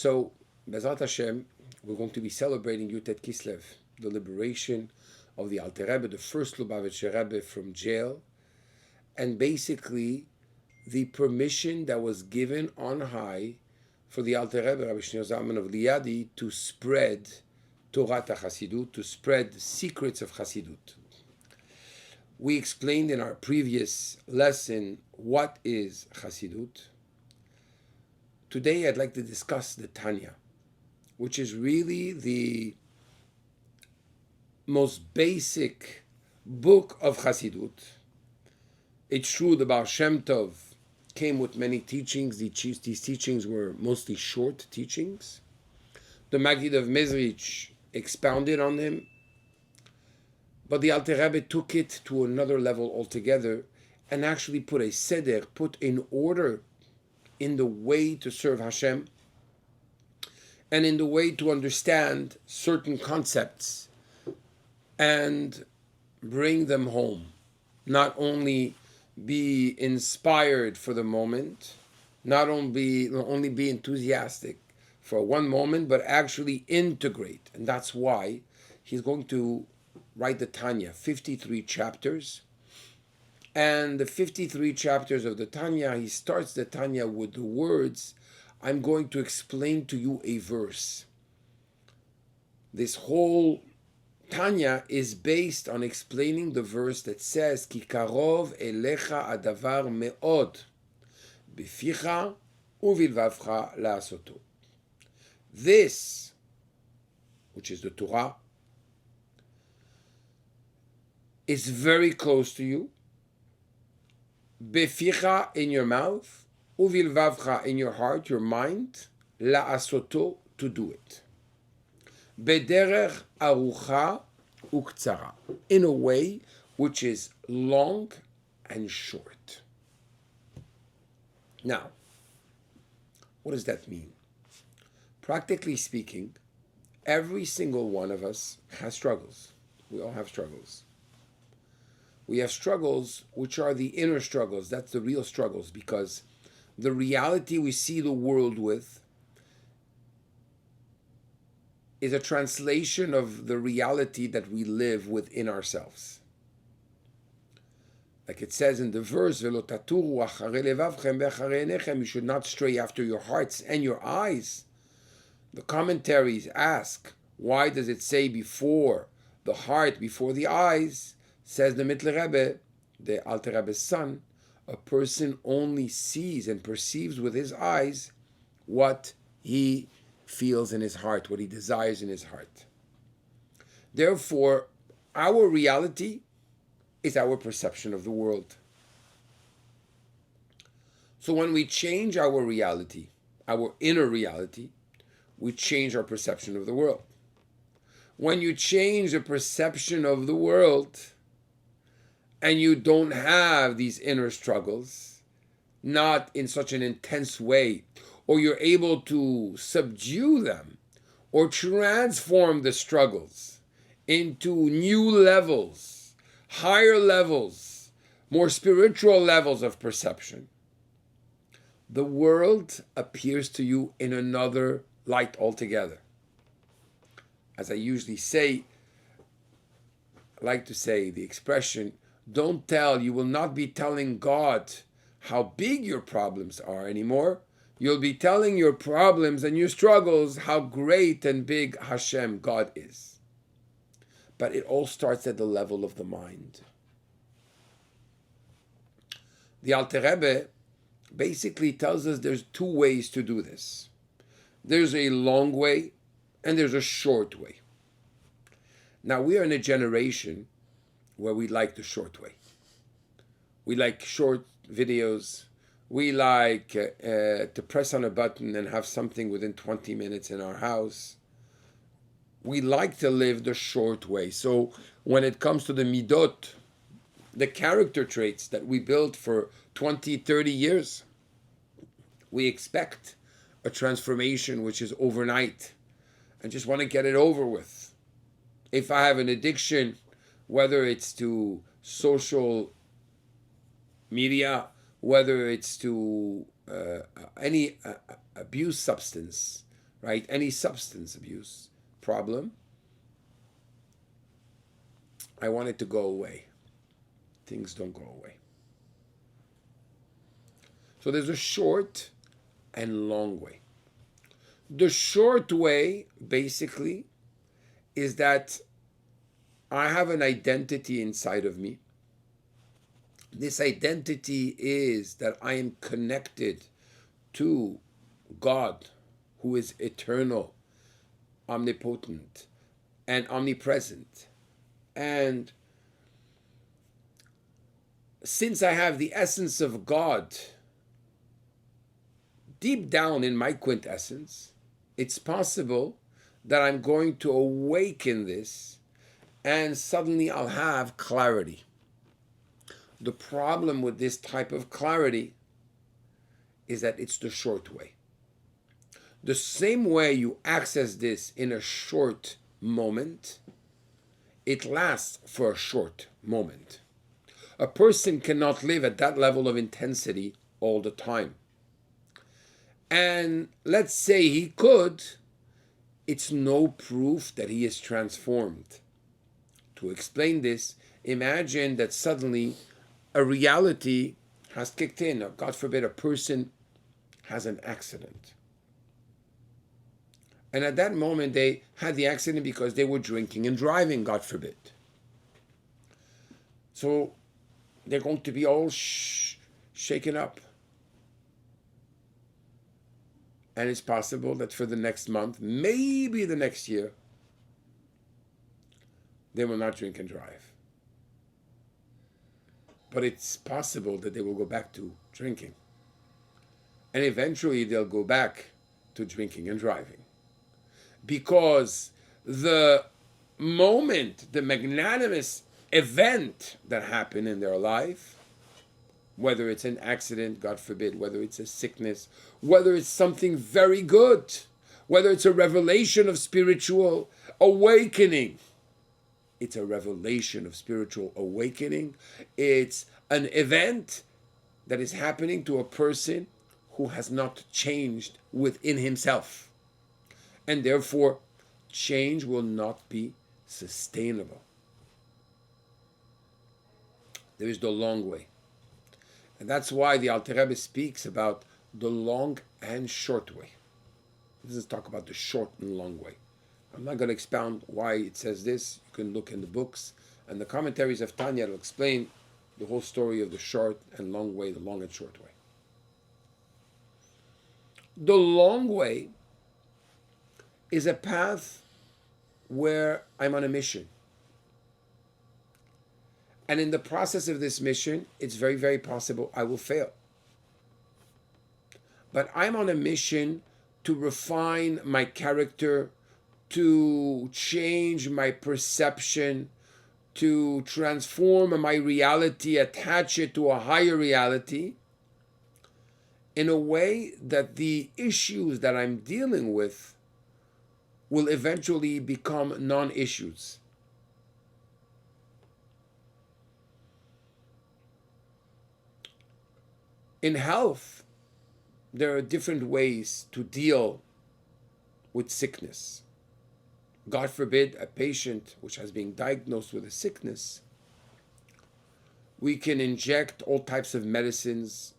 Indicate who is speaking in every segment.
Speaker 1: So, Bezrat Hashem, we're going to be celebrating Yutet Kislev, the liberation of the Alter Rebbe, the first Lubavitcher Rebbe from jail, and basically the permission that was given on high for the Alter Rebbe, Rabbi Shneur Zalman of Liadi, to spread Torah HaChassidut, to spread the secrets of Chassidut. We explained in our previous lesson what is Chassidut. Today I'd like to discuss the Tanya, which is really the most basic book of Chassidut. It's true the Baal Shem Tov came with many teachings. These teachings were mostly short teachings. The Maggid of Mezrich expounded on them. But the Alter Rebbe took it to another level altogether and actually put a seder, put in order in the way to serve Hashem and in the way to understand certain concepts and bring them home. Not only be inspired for the moment, not only be enthusiastic for one moment, but actually integrate. And that's why he's going to write the Tanya, 53 chapters. And the 53 chapters of the Tanya, he starts the Tanya with the words, I'm going to explain to you a verse. This whole Tanya is based on explaining the verse that says, Ki karov elecha adavar me'od, beficha uvilvavcha la'asoto. This, which is the Torah, is very close to you. Beficha, in your mouth, uvilvavcha, in your heart, your mind, la'asoto, to do it. Bederech arucha uktsara, in a way which is long and short. Now, what does that mean? Practically speaking, every single one of us has struggles. We all have struggles. We have struggles which are the inner struggles. That's the real struggles, because the reality we see the world with is a translation of the reality that we live within ourselves. Like it says in the verse, you should not stray after your hearts and your eyes. The commentaries ask, why does it say before the heart, before the eyes? Says the Mittler Rebbe, the Alter Rebbe's son, a person only sees and perceives with his eyes what he feels in his heart, what he desires in his heart. Therefore, our reality is our perception of the world. So when we change our reality, our inner reality, we change our perception of the world. When you change the perception of the world, and you don't have these inner struggles, not in such an intense way, or you're able to subdue them or transform the struggles into new levels, higher levels, more spiritual levels of perception, the world appears to you in another light altogether. As I usually say, I like to say the expression, you will not be telling God how big your problems are anymore. You'll be telling your problems and your struggles how great and big Hashem, God, is. But it all starts at the level of the mind. The Alter Rebbe basically tells us there's two ways to do this. There's a long way and there's a short way. Now, we are in a generation where we like the short way. We like short videos. We like to press on a button and have something within 20 minutes in our house. We like to live the short way. So when it comes to the midot, the character traits that we built for 20, 30 years, we expect a transformation which is overnight and just want to get it over with. If I have an addiction, whether it's to social media, whether it's to any abuse substance, right? Any substance abuse problem, I want it to go away. Things don't go away. So there's a short and long way. The short way, basically, is that I have an identity inside of me. This identity is that I am connected to God, who is eternal, omnipotent, and omnipresent. And since I have the essence of God deep down in my quintessence, it's possible that I'm going to awaken this and suddenly I'll have clarity. The problem with this type of clarity is that it's the short way. The same way you access this in a short moment, it lasts for a short moment. A person cannot live at that level of intensity all the time. And let's say he could, it's no proof that he is transformed. To explain this, imagine that suddenly a reality has kicked in. Or God forbid, a person has an accident. And at that moment, they had the accident because they were drinking and driving, God forbid. So they're going to be all shaken up. And it's possible that for the next month, maybe the next year, they will not drink and drive. But it's possible that they will go back to drinking. And eventually they'll go back to drinking and driving. Because the moment, the magnanimous event that happened in their life, whether it's an accident, God forbid, whether it's a sickness, whether it's something very good, whether it's a revelation of spiritual awakening. It's a revelation of spiritual awakening. It's an event that is happening to a person who has not changed within himself. And therefore, change will not be sustainable. There is the long way. And that's why the Alter Rebbe speaks about the long and short way. He doesn't talk about the short and long way. I'm not going to expound why it says this. You can look in the books and the commentaries of Tanya will explain the whole story of the short and long way, the long and short way. The long way is a path where I'm on a mission. And in the process of this mission, it's very, very possible I will fail. But I'm on a mission to refine my character, to change my perception, to transform my reality, attach it to a higher reality, in a way that the issues that I'm dealing with will eventually become non-issues. In health, there are different ways to deal with sickness. God forbid, a patient which has been diagnosed with a sickness, we can inject all types of medicines,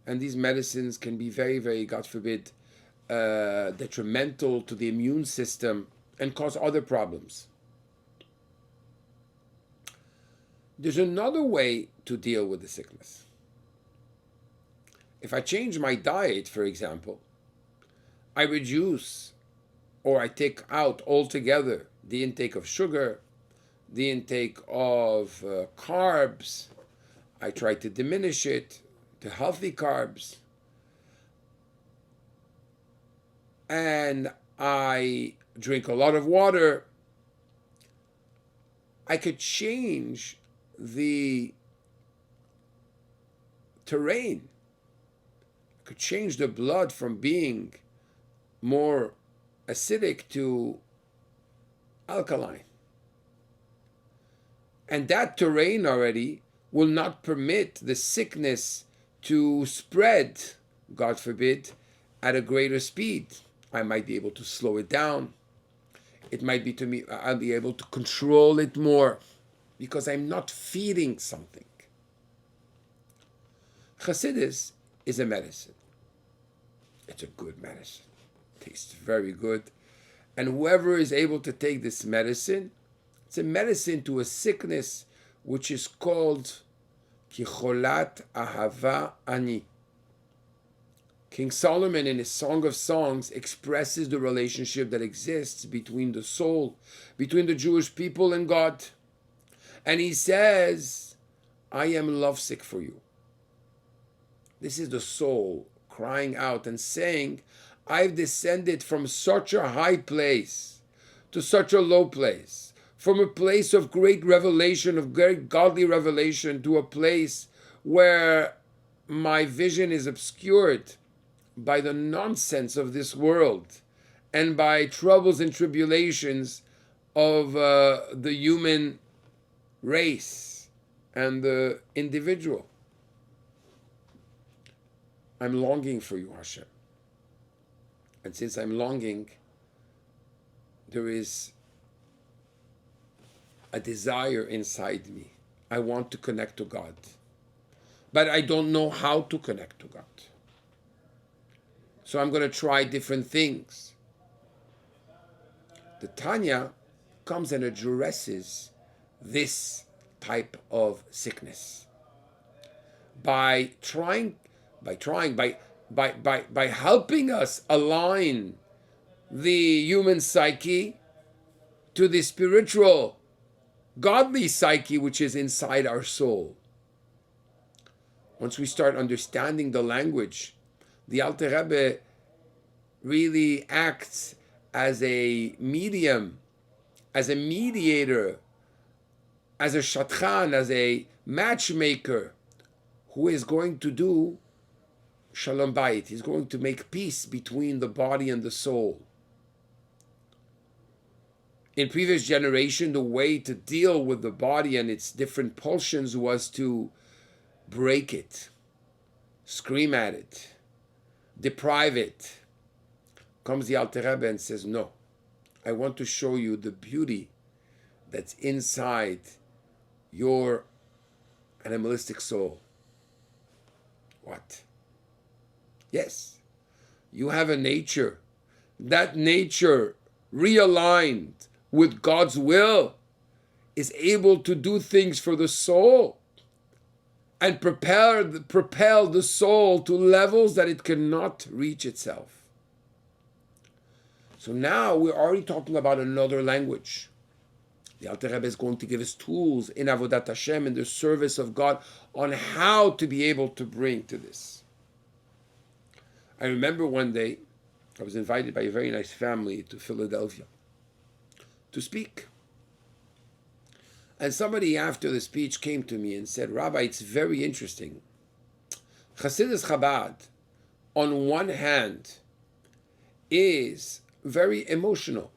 Speaker 1: and these medicines can be very, very, God forbid, detrimental to the immune system and cause other problems. There's another way to deal with the sickness. If I change my diet, for example, I reduce or I take out altogether the intake of sugar, the intake of carbs, I try to diminish it to healthy carbs, and I drink a lot of water, I could change the terrain. I could change the blood from being more acidic to alkaline. And that terrain already will not permit the sickness to spread, God forbid, at a greater speed. I might be able to slow it down. It might be to me, I'll be able to control it more because I'm not feeding something. Chassidus is a medicine. It's a good medicine. Tastes very good. And whoever is able to take this medicine, it's a medicine to a sickness which is called Kicholat Ahava Ani. King Solomon in his Song of Songs expresses the relationship that exists between the soul, between the Jewish people and God. And he says, I am lovesick for you. This is the soul crying out and saying, I've descended from such a high place to such a low place, from a place of great revelation, of great godly revelation, to a place where my vision is obscured by the nonsense of this world and by troubles and tribulations of the human race and the individual. I'm longing for you, Hashem. And since I'm longing, there is a desire inside me. I want to connect to God. But I don't know how to connect to God. So I'm going to try different things. The Tanya comes and addresses this type of sickness by helping us align the human psyche to the spiritual, godly psyche which is inside our soul. Once we start understanding the language, the Alter Rebbe really acts as a medium, as a mediator, as a shatchan, as a matchmaker, who is going to do shalom bayit. He's going to make peace between the body and the soul. In previous generation, the way to deal with the body and its different pulsions was to break it, scream at it, deprive it. Comes the Alter Rebbe and says, no, I want to show you the beauty that's inside your animalistic soul. What? Yes, you have a nature. That nature, realigned with God's will, is able to do things for the soul and propel the soul to levels that it cannot reach itself. So now we're already talking about another language. The Alter Rebbe is going to give us tools in Avodat Hashem, in the service of God, on how to be able to bring to this. I remember one day, I was invited by a very nice family to Philadelphia to speak. And somebody after the speech came to me and said, Rabbi, it's very interesting. Hasidus Chabad, on one hand, is very emotional.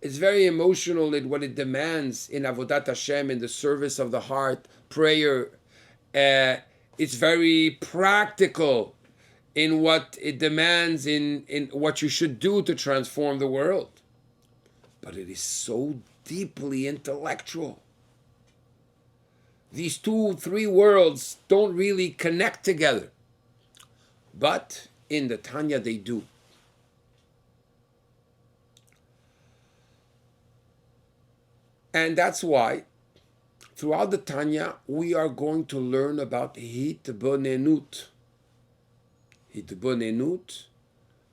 Speaker 1: It's very emotional in what it demands in Avodat Hashem, in the service of the heart, prayer. It's very practical in what it demands, in what you should do to transform the world. But it is so deeply intellectual. These 2-3 worlds don't really connect together. But in the Tanya they do. And that's why throughout the Tanya we are going to learn about hitbonenut. Hitbonenut,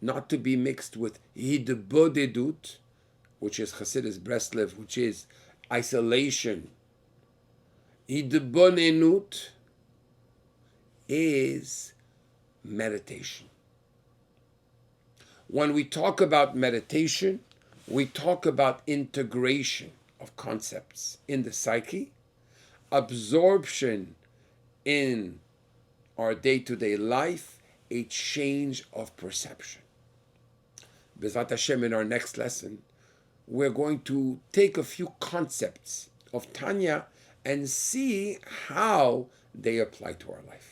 Speaker 1: not to be mixed with hitbodedut, which is Hasidus Breslev, which is isolation. Hitbonenut is meditation. When we talk about meditation, we talk about integration of concepts in the psyche, absorption in our day-to-day life, a change of perception. B'ezrat Hashem, in our next lesson, we're going to take a few concepts of Tanya and see how they apply to our life.